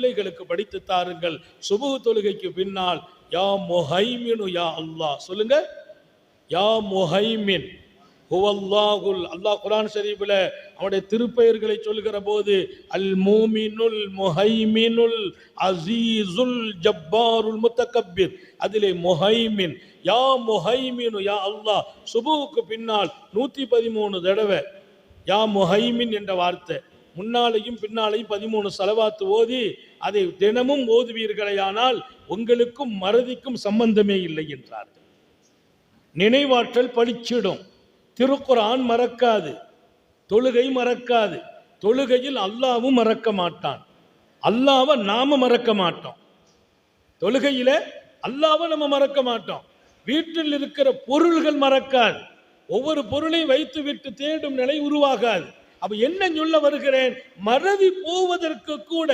பிள்ளைகளுக்கு படித்து தாருங்கள். சுபஹ் தொழுகைக்கு பின்னால் யா முஹைமினு யா அல்லாஹ் சொல்லுங்க. யா முஹைமின் ஹுவல்லாஹுல், அல்லாஹ் குர்ஆன் ஷரீஃபில் அவருடைய திருப்பெயர்களை சொல்லுகிற போது அல் மூமினுல் முஹைமினுல் அசீசுல் ஜப்பாருல் முத்தகப்பிர், அதிலே முஹைமின் யா முஹைமினு யா அல்லாஹ். சுபுவுக்கு பின்னால் 113 தடவை யா முஹைமின் என்ற வார்த்தை, முன்னாலையும் பின்னாலையும் 13 ஸலவாத்து ஓதி அதை தினமும் ஓதுவீர்களேயானால் உங்களுக்கும் மறதிக்கும் சம்பந்தமே இல்லை என்றார்கள். நினைவாற்றல் பளிச்சிடும். திருக்குர்ஆன் மறக்காது, தொழுகை மறக்காது. தொழுகையில் அல்லாஹ்வும் மறக்க மாட்டான், அல்லாஹ்வை நாம மறக்க மாட்டோம். தொழுகையில அல்லாஹ்வை நம்ம மறக்க மாட்டோம். வீட்டில் இருக்கிற பொருள்கள் மறக்காது. ஒவ்வொரு பொருளையும் வைத்து விட்டு தேடும் நிலை உருவாகாது. அப்ப என்ன சொல்ல வருகிறேன், மறதி போவதற்கு கூட